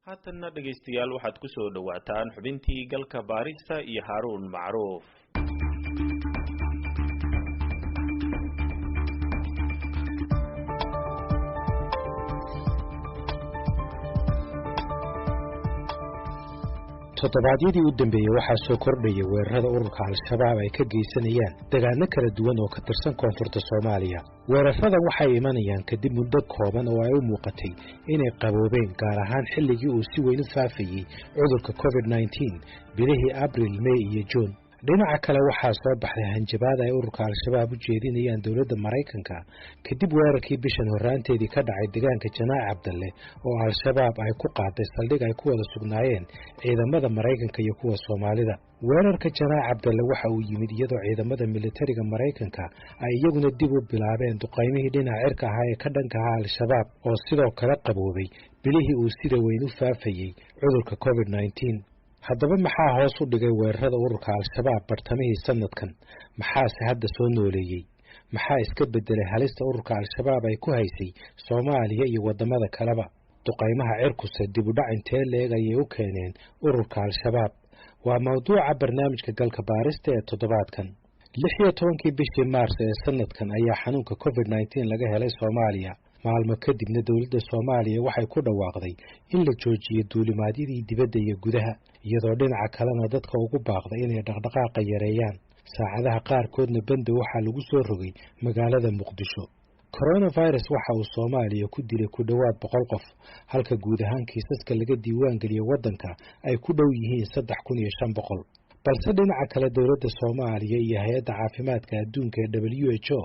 haatanna dhegaystayaal waxaad ku soo dhawaataan xubintii galka baarista iyo Haruun Macruuf. todobaadyadii u dambeeyay waxaa soo kordhayay weerarada ururka al-shabaab ay ka geysanayaan deegaano kala duwan oo ka tirsan koonfurta Soomaaliya. weerarada waxay imanayaan kadib muddo kooban oo ay u muuqatay inay qaboobeen gaar ahaan xilligii uu si weyn u faafayay cudurka COVID-19 bilihii Abriil, May iyo June. dhinaca kale waxaa soo baxday hanjabaad ay ururka al-shabaab u jeedinayaan dawladda Mareykanka kadib weerarkii bishan horaanteedii ka dhacay deegaanka Janaac Cabdalle oo al-shabaab ay ku qaaday saldhig ay ku wada sugnaayeen ciidamada Mareykanka iyo kuwa Soomaalida. weerarka Janaac Cabdalle waxa uu yimid iyadoo ciidamada militariga Mareykanka ay iyaguna dib u bilaabeen duqeymihii dhinaca cirka ahaa ee ka dhanka ah al-shabaab oo sidoo kale qaboobay bilihii uu sida weyn u faafayay cudurka COVID-19. haddaba maxaa hoos u dhigay weerarada ururka al-shabaab bartamihii sanadkan? maxaase hadda soo nooleeyey? maxaa iska bedelay halista ururka al-shabaab ay ku haysay Soomaaliya iyo wadamada kaleba? duqeymaha cirkuse dib u dhac intee leeg ayay u keeneen ururka al-shabaab? waa mawduuca barnaamijka galka baarista ee toddobaadkan. 16 bishii Maars ee sanadkan ayaa xanuunka COVID-19 laga helay Soomaaliya. maalmo kadibna dawladda Soomaaliya waxay ku dhawaaqday in la joojiyo duulimaadyadii dibadda iyo gudaha, iyadoo dhinaca kalena dadka ugu baaqday inay dhaqdhaqaaqa yareeyaan. saacadaha qaarkoodna banda waxaa lagu soo rogay magaalada Muqdisho. coronavirus waxa uu Soomaaliya ku dilay ku dhawaad 100 qof, halka guud ahaan kiisaska laga diiwaan geliyay waddanka ay ku dhow yihiin 3500. balse dhinaca kale dawladda Soomaaliya iyo hay'adda caafimaadka adduunka ee WHO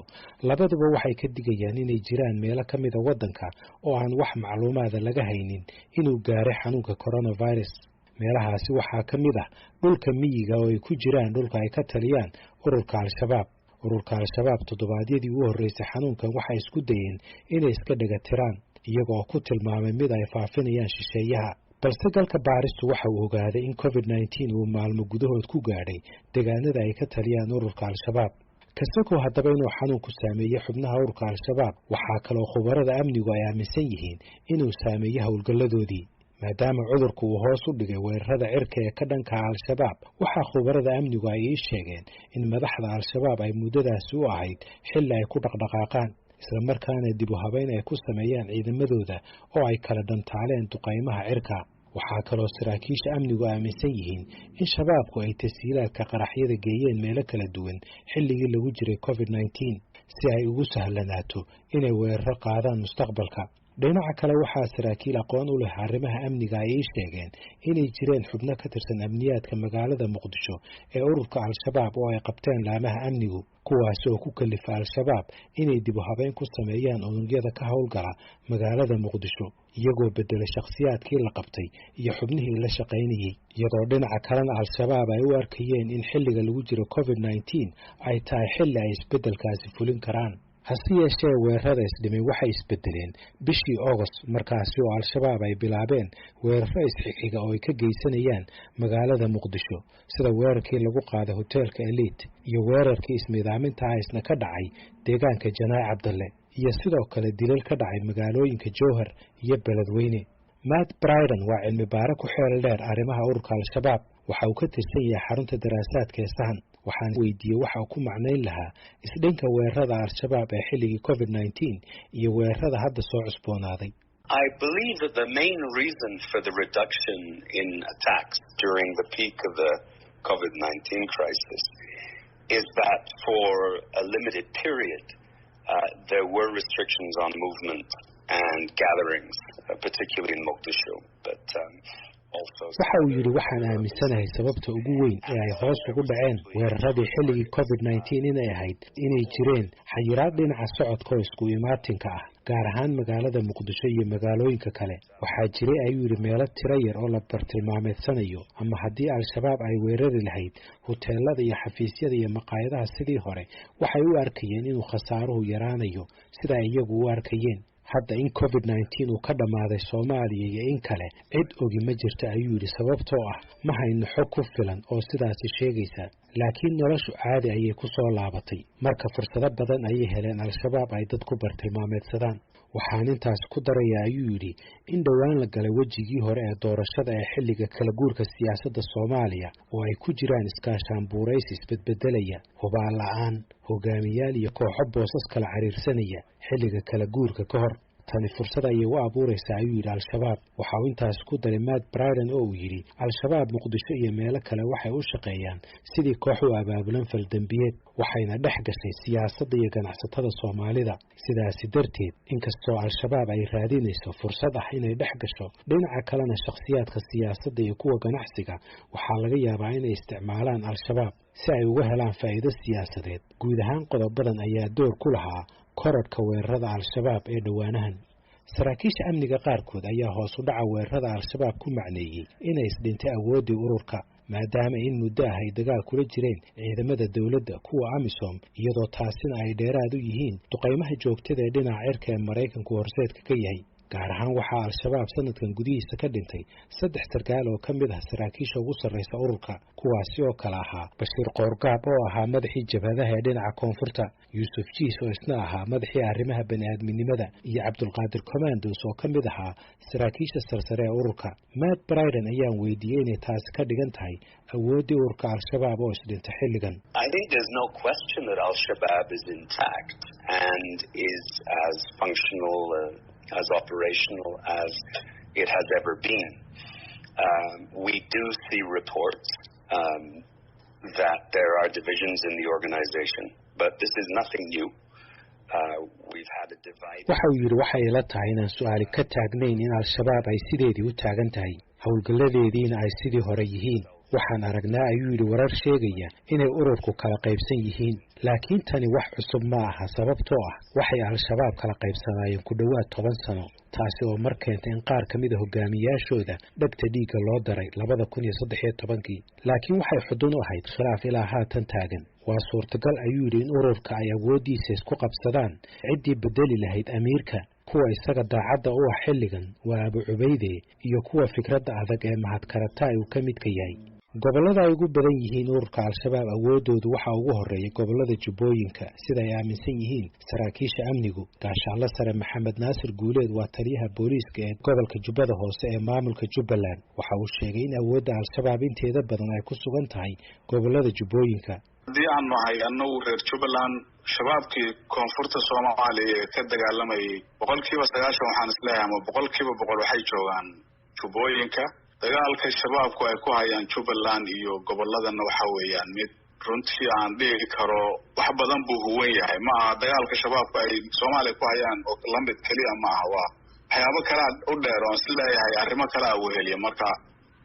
labaduba waxay ka digayaan inay jiraan meelo ka mid ah waddanka oo aan wax macluumaad laga haynin inuu gaaray xanuunka coronavirus. meelahaasi waxaa ka mid ah dhulka miyiga oo ay ku jiraan dhulka ay ka taliyaan ururka al-shabaab. ururka al-shabaab toddobaadyadii ugu horreysay xanuunkan waxay isku dayeen inay iska dhagatiraan iyagoo ku tilmaamay mid ay faafinayaan shisheeyaha. balse galka baaristu waxa uu ogaaday in COVID-19 uu maalmo gudahood ku gaadhay deegaanada ay ka taliyaan ururka al-shabaab. kasakoo haddaba inuu xanuunku saameeyey xubnaha ururka al-shabaab, waxaa kaloo khubarada amnigu ay aaminsan yihiin inuu saameeyey howlgalladoodii. maadaama cudurku uu hoos u dhigay weerarada cirka ee ka dhanka al-shabaab, waxaa khubarada amnigu ay ii sheegeen in madaxda al-shabaab ay muddadaasi u ahayd xilli ay ku dhaqdhaqaaqaan, isla markaana dib u habeyn ay ku sameeyaan ciidamadooda oo ay kala dhantaaleen duqeymaha cirka. waxaa kaloo saraakiisha amnigu aaminsan yihiin in shabaabku ay tasiilaadka qaraxyada geeyeen meelo kala duwan xilligii lagu jiray COVID-19 si ay ugu sahlanaato inay weeraro qaadaan mustaqbalka. dhinaca kale waxaa saraakiil aqoon u leh arrimaha amniga ay ii sheegeen inay jireen xubno ka tirsan amniyaadka magaalada Muqdisho ee ururka al-shabaab oo ay qabteen laamaha amnigu, kuwaas oo ku kalifa al-shabaab inay dib u habeyn ku sameeyaan unugyada ka howlgala magaalada Muqdisho, iyagoo bedelay shakhsiyaadkii la qabtay iyo xubnihii la shaqaynayay. iyadoo dhinaca kalena al-shabaab ay u arkayeen in xilliga lagu jiro COVID-19 ay tahay xilli ay isbedelkaasi fulin karaan. hase yeeshee weerarada isdhimay waxay isbedeleen bishii August, markaasi oo al-shabaab ay bilaabeen weeraro isxixiga oo ay ka geysanayaan magaalada Muqdisho, sida weerarkii lagu qaaday hoteelka Elite iyo weerarkii ismiidaaminta isna ka dhacay deegaanka Janaac Cabdalle, iyo sidoo kale dilal ka dhacay magaalooyinka Jowhar iyo Beledweyne. Matt Bryden waa cilmi baare ku xeel dheer arrimaha ururka al-shabaab. waxa uu ka tirsan yahay xarunta daraasaadka ee Sahan. waxaan weydiiyey waxa uu ku macnayn lahaa isdhinka weerarada al-shabaab ee xilligii COVID-19 iyo weerarada hadda soo cusboonaaday. I believe that the main reason for the reduction in attacks during the peak of the COVID-19 crisis is that for a limited period there were restrictions on movement and gatherings, particularly in Mogadishu, but waxa uu yidhi waxaan aaminsanahay sababta ugu weyn ee ay hoos ugu dhaceen weeraradii xilligii COVID-19 inay ahayd inay jireen xayiraad dhinaca socodka oo isku imaatinka ah, gaar ahaan magaalada Muqdisho iyo magaalooyinka kale. waxaa jiray ayuu yidhi meelo tiro yar oo la bartilmaameedsanayo, ama haddii al-shabaab ay weerari lahayd hoteelada iyo xafiisyada iyo maqaayadaha sidii hore, waxay u arkayeen inuu khasaaruhu yaraanayo sida ay iyagu u arkayeen. hadda in COVID-19 uu ka dhamaaday Soomaaliya iyo in kale cid ogi ma jirto ayuu yidhi, sababtoo ah ma hayno xog ku filan oo sidaasi sheegaysa. laakiin noloshu caadi ayay ku soo laabatay marka fursado badan ayay heleen al-shabaab ay dad ku bartilmaameedsadaan. waxaan intaas ku darayaa ayuu yidhi in dhowaan la galay wejigii hore ee doorashada ee xilliga kala guurka siyaasadda Soomaaliya oo ay ku jiraan iskaashaanbuuraysi isbedbedelaya, hubaan la'aan, hogaamiyaal iyo kooxo boosas kala cariirsanaya xilliga kala guurka ka hor. tani fursad ayay u abuuraysaa ayuu yidhi al-shabaab. waxa uu intaas ku daray Matt Bryden oo uu yidhi al-shabaab Muqdisho iyo meelo kale waxay u shaqeeyaan sidii koox u abaabulan faldambiyeed, waxayna dhex gashay siyaasadda iyo ganacsatada Soomaalida. sidaasi darteed inkastoo al-shabaab ay raadinayso fursad ah inay dhex gasho, dhinaca kalena shakhsiyaadka siyaasadda iyo kuwa ganacsiga waxaa laga yaabaa inay isticmaalaan al-shabaab si ay uga helaan faa'iido siyaasadeed. guud ahaan qodobadan ayaa door ku lahaa korodhka weerarada al-shabaab ee dhowaanahan. saraakiisha amniga qaarkood ayaa hoos u dhaca weerarada al-shabaab ku macneeyey inay isdhintay awooddii ururka, maadaama in muddo ah ay dagaal kula jireen ciidamada dawladda kuwa AMISOM, iyadoo taasina ay dheeraad u yihiin duqaymaha joogtada ee dhinaca cirka ee Maraykanku horseedka ka yahay. gaar ahaan waxaa al-shabaab sanadkan gudihiisa ka dhintay 3 sarkaal oo ka mid ah saraakiisha ugu sarreysa ururka, kuwaasi oo kala ahaa Bashiir Qoorgaab oo ahaa madaxii jabhadaha ee dhinaca koonfurta, Yuusuf Jiis oo isna ahaa madaxii arrimaha bani'aadminimada, iyo Cabdulqaadir Commandos oo ka mid ahaa saraakiisha sarsare ee ururka. Matt Bryden ayaan weydiiyey inay taasi ka dhigan tahay awooddii ururka al-shabaab oo isdhintay xilligan. I think there's no question that al-Shabaab is intact and is as functional as operational as it has ever been. We do see reports that there are divisions in the organization, but this is nothing new. We've had a divide. waxa uu yidhi waxay ila tahay inaan su'aali ka taagnayn in al-shabaab ay sideedii u taagan tahay, howlgalladeediina ay sidii hore yihiin. waxaan aragnaa ayuu yidhi warar sheegaya inay ururku kala qaybsan yihiin, laakiin tani wax cusub ma aha sababtoo ah waxay al-shabaab kala qaybsanaayeen ku dhowaad 10 sano, taasi oo mar keentay in qaar ka mid ah hogaamiyaashooda dhagta dhiigga loo daray 2013. laakiin waxay xudun u ahayd khilaaf ilaa haatan taagan. waa suurtagal ayuu yidhi in ururka ay awooddiisa isku qabsadaan ciddii bedeli lahayd amiirka. kuwa isaga daacadda u ah xilligan waa Abu Cubayde iyo kuwa fikradda adag ee Mahad Karataay uu ka midka yahay. gobollada ay ugu badan yihiin ururka al-shabaab awooddoodu waxaa ugu horreeya gobollada Jubbooyinka, sida ay aaminsan yihiin saraakiisha amnigu. gaashaanle sare Maxamed Naasir Guuleed waa taliyaha booliiska ee gobolka Jubbada Hoose ee maamulka Jubbaland. waxa uu sheegay in awoodda al-shabaab inteeda badan ay ku sugan tahay gobollada Jubbooyinka. haddii aan nahay annagu reer Jubbaland, shabaabkii koonfurta Soomaaliya ee ka dagaalamayay 90% waxaan isleeyahay ama 100% waxay joogaan Jubbooyinka. dagaalka shabaabku ay ku hayaan Jubbaland iyo gobolladana waxa weeyaan mid runtii aan dhihi karo wax badan buu huwan yahay. ma aha dagaalka shabaabku ay Soomaaliya ku hayaan oo lamid kaliya ma aha, waa waxyaabo kale u dheer oo isleeyahay arrimo kale ah uu heliyo. marka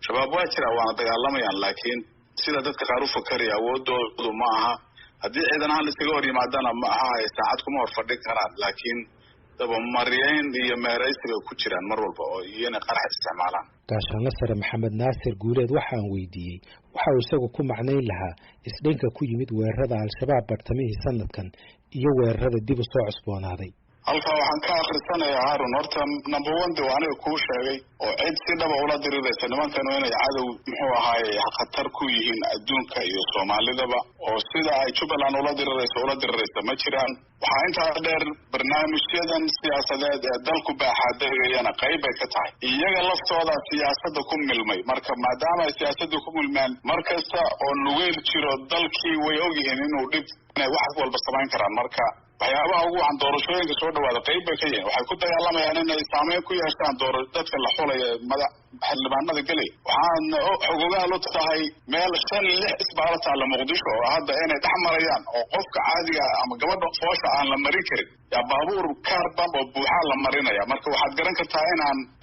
shabaab waa jira waana dagaalamayaan, laakiin sida dadka qaar u fakaraya awoodoodu ma aha. haddii ciidan ahaan iskaga hor yimaadana ma aha ay saacad kuma hor fadhi karaan, laakiin dabamaryeyn iyo meeraysi bay ku jiraan mar walba oo iyana qarax isticmaalaan. gaashaanle sare Maxamed Naasir Guuleed waxaan weydiiyey waxa uu isagu ku macnayn lahaa isdhinka ku yimid weerarada al-shabaab bartamihii sanadkan iyo weerarada dib u soo cusboonaaday. halkaa waxaan ka akhrisanayaa Harun, horta number 1 waa aniga kuu sheegay oo cid si dhaba ula diriraysa nimankan inay cadow muxuu ahaay khatar ku yihiin adduunka iyo Soomaalidaba, oo sida ay Jubbaland ula diriraysa ma jiraan. waxaa intaa dheer barnaamijyadan siyaasadeed ee dalku baaxaadayana qayb ay ka tahay. iyaga laftooda siyaasadda ku milmay, marka maadaama ay siyaasadda ku milmaan markasta oo nugeel jiro dalkii way ogyihiin inuu dhib inay wax walba samayn karaan. marka waxyaabaha ugu wacan doorashooyinka soo dhawaada qayb bay ka yihiin. waxay ku dagaalamayaan inay saameyn ku yeeshaan dadka la xulaya xildhibaanada gelay. waxaana xogogaal u tahay meel 5-6 isbaaro taalla Muqdisho oo hadda inay dhex marayaan oo qofka caadiga ama gabadha foosha aan la marin karin, yaa baabuur kaarbam oo buuxa la marinaya. marka waxaad garan kartaa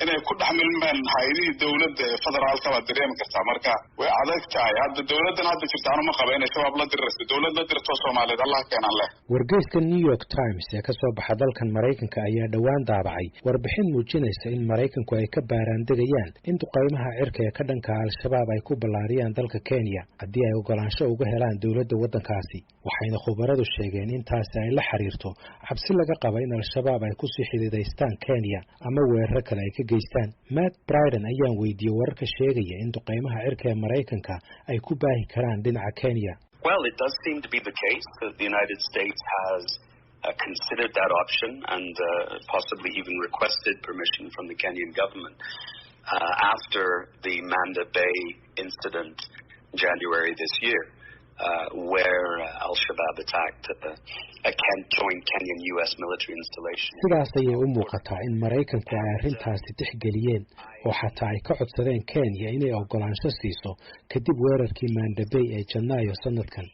inay ku dhex milmeen hay'adihii dawladda ee federaalka baad dareemi kartaa. marka way adag tahay. hadda dawladdan hadda jirta anuma qaba inay shabaab la dirirayso. dawlad la dirto Soomaaliyeed Allah keenan leh. wargeyska New York Times ee ka soo baxa dalkan Maraykanka ayaa dhawaan daabacay warbixin muujinaysa in Maraykanku ay ka baaraandegayaan in duqaymaha cirka ee ka dhanka al-shabaab ay ku ballaariyaan dalka Kenya haddii ay ogolaansho uga helaan dawladda waddankaasi. waxayna khubaradu sheegeen in taasi ay la xiriirto cabsi laga qabo in al-shabaab ay ku sii xididaystaan Kenya ama weeraro kale ay ka geystaan. Matt Bryden ayaan weydiiyey wararka sheegaya in duqaymaha cirka ee Maraykanka ay ku baahi karaan dhinaca Kenya. Well, it does seem to be the case that the United States has considered that option and possibly even requested permission from the Kenyan government after the Manda Bay incident in January this year, where Al-Shabaab attacked a joint Kenyan-U.S. military installation. sidaas ayay u muuqataa in Maraykanku ay arrintaasi tixgeliyeen oo xataa ay ka codsadeen Kenya inay ogolaansho siiso kadib weerarkii Manda Bay ee Janaayo sanadkan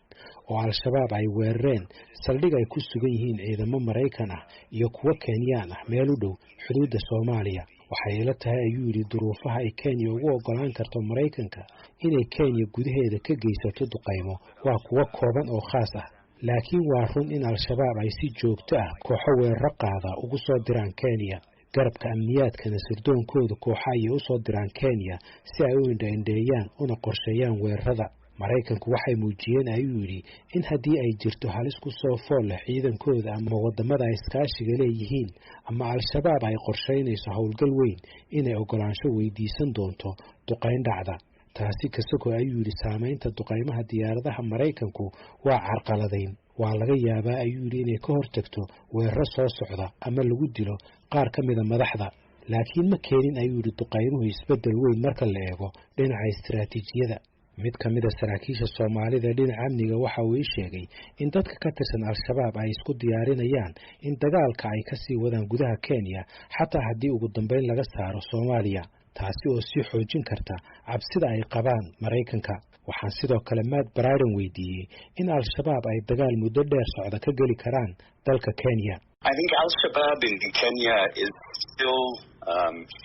oo Al-Shabaab ay weerareen saldhig ay ku sugan yihiin ciidamo Maraykan ah iyo kuwa Kenyaan ah meel u dhow xuduudda Soomaaliya. waxay ila tahay ayuu yidhi duruufaha ay Kenya ugu ogolaan karto Maraykanka inay Kenya gudaheeda ka geysato duqaymo waa kuwa kooban oo khaas ah laakiin waa run in Al-Shabaab ay si joogto ah kooxo weerar qaada ugu soo diraan Kenya garabka amniyaadkana sirdoonkooda kooxa ay u soo diraan Kenya si ay u indheeyaan una qorsheeyaan weerarada. Maraykanku waxay muujiyeen ayuu yidhi in haddii ay jirto halis ku soo fool leh ciidankooda ama wadamada ay iskaashiga leeyihiin ama Al-Shabaab ay qorsheynayso howlgal weyn inay ogolaansho weydiisan doonto duqayn dhacda. taasi kasoo ayuu yidhi saameynta duqaymaha diyaaradaha Maraykanku waa carqaladayn waa laga yaabaa ayuu yidhi inay ka hortagto weeraro soo socda ama lagu dilo qaar ka mid ah madaxda laakiin ma keenin ayuu yidhi duqaymuhu isbedel weyn marka la eego dhinaca istiraatiijiyada. mid ka mid ah saraakiisha Soomaalida dhinaca amniga waxa uu sheegay in dadka ka tirsan Al-Shabaab ay isku diyaarinayaan in dagaalka ay ka sii wadaan gudaha Kenya xataa haddii ugu dambeyn laga saaro Soomaaliya taasi oo sii xoojin karta cabsida ay qabaan Maraykanka. waxaan sidoo kale Matt Bryden weydiiyey in Al-Shabaab ay dagaal muddo dheer socda ka gali karaan dalka Kenya. I think Al-Shabaab in Kenya is still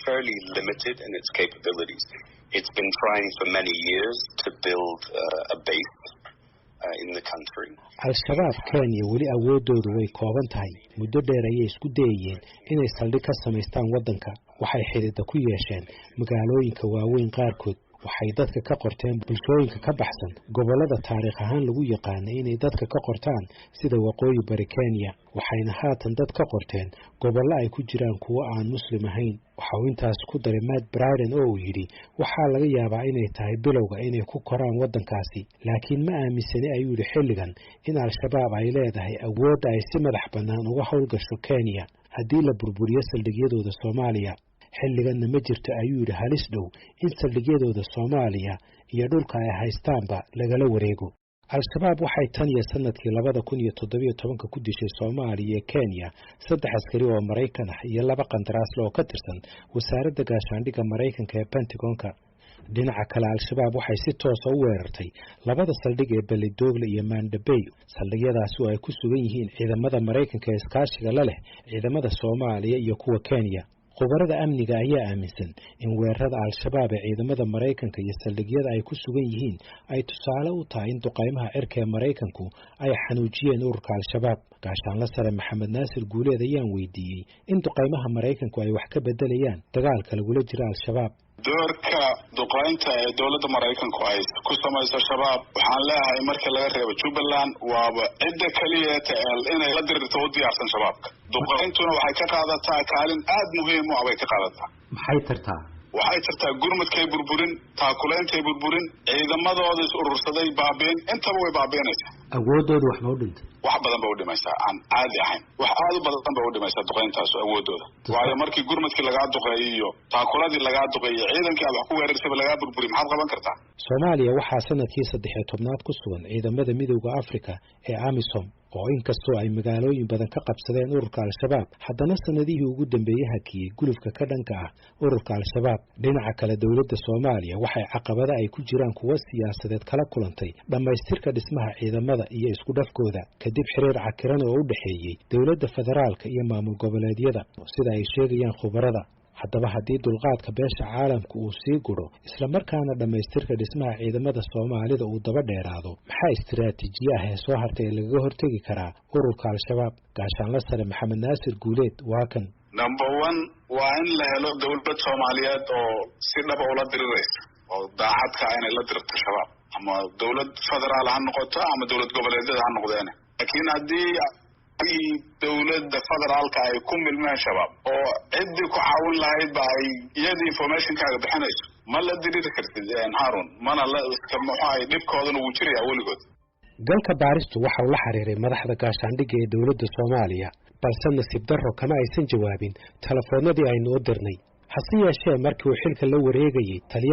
fairly limited in its capabilities. It's been trying for many years to build a base in the country. Al-Shabaab Kenya wali awoodoodu way kooban tahay. Muddo dheer ayay isku dayeen inay saldhig ka samaystaan wadanka. Waxay xidhiidh ku yeesheen magaalooyinka waaweyn qaarkood. waxay dadka ka qorteen bulshooyinka ka baxsan gobolada taariikh ahaan lagu yaqaan inay dadka ka qortaan sida waqooyi bari Kenya. waxayna haatan dad ka qorteen gobollo ay ku jiraan kuwa aan muslim ahayn. waxa uu intaas ku daray Matt Bryden oo uu yidhi waxaa laga yaabaa inay tahay bilowga inay ku koraan wadankaasi laakiin ma aaminsani ayuu yidhi xilligan in Al-Shabaab ay leedahay awood ay si madax bannaan uga howlgasho Kenya haddii la burburiyo saldhigyadooda Soomaaliya. xilliganna ma jirto ayuu yidhi halis dhow in saldhigyadooda Soomaaliya iyo dhulka ay haystaanba lagala wareego. Al-Shabaab waxay tan iyo sanadkii 2017 ku dishay Soomaaliya iyo Kenya 3 askari oo Maraykan ah iyo 2 qandaraasle oo ka tirsan wasaaradda gaashaandhigga Maraykanka ee Pentagonka. dhinaca kale Al-Shabaab waxay si toos ah u weerartay 2 saldhig ee Ballydoogle iyo Manda Bay saldhigyadaasi oo ay ku sugan yihiin ciidamada Maraykanka ee iskaashiga la leh ciidamada Soomaaliya iyo kuwa Kenya. khubarada amniga ayaa aaminsan in weerarada Al-Shabaab ee ciidamada Maraykanka iyo saldhigyada ay ku sugan yihiin ay tusaale u tahay in duqaymaha cirka ee Maraykanku ay xanuujiyeen ururka Al-Shabaab. gaashaanle sare Maxamed Naasir Guuleed ayaan weydiiyey in duqaymaha Maraykanku ay wax ka bedelayaan dagaalka lagula jiro Al-Shabaab. doorka duqaynta ee dowladda Maraykanku ay ku samayso shabaab waxaan leeyahay marka laga reebo Jubbaland waaba cidda kaliya inay la dirirto u diyaarsan shabaabka. duqayntuna waxay ka qaadataa kaalin aad muhiim u ah bay ka qaadataa. maxay tartaa waxay jirtaa gurmadkay burburin taakulaantay burburin ciidamadooda is urursaday baabeen intaba way baabeenaysaa. awoodooda wax ma u dhintay wax badan ba u dhimaysaa aan caadi ahayn wax aad u badan ba u dhimaysaa duqayntaas awoodooda. waayo markii gurmadkii lagaa duqeeyay iyo taakuladii lagaa duqeeyay ciidankii aad wax ku weerarsay lagaa burburi maxaad qaban kartaa. Soomaaliya waxaa sanadkii 13aad ku sugan ciidamada midowga Afrika ee AMISOM oo inkastoo ay magaalooyin badan ka qabsadeen ururka Al-Shabaab haddana sanadihii ugu dambeeyay hakiyay gulufka ka dhanka ah ururka Al-Shabaab. dhinaca kale dowladda Soomaaliya waxay caqabada ay ku jiraan kuwa siyaasadeed kala kulantay dhamaystirka dhismaha ciidamada iyo isku dhafkooda kadib xiriir cakiran oo u dhaxeeyay dowladda federaalka iyo maamul goboleedyada sida ay sheegayaan khubarada. haddaba haddii dulqaadka beesha caalamku uu sii guro isla markaana dhamaystirka dhismaha ciidamada Soomaalida uu daba dheeraado maxaa istiraatiijiye ah ee soo hartay laga hortagi karaa ururka Al-Shabaab? gaashaanle sare Maxamed Naasir Guuleed waa kan. number 1 waa in la helo dowlad Soomaaliyeed oo si dhab ah ula diriraysa oo daacadka inay la dirto shabaab ama dowlad federaal ha noqoto ama dowlad goboleedyada ha noqdeen. laakiin haddii dowladda federaalka ay ku milmeen shabaab oo cidii ku caawin lahayd ba ay iyadii informationkaaga bixinayso ma la diriri kartid Harun mana la iska maxay dhibkoodana uu jiraa weligood. galka baaristu waxa uu la xiriiray madaxda gaashaandhigga ee dawladda Soomaaliya balse nasiib darro kama aysan jawaabin telefoonadii aynu u dirnay hase yeeshee markii uu xilka la wareegayay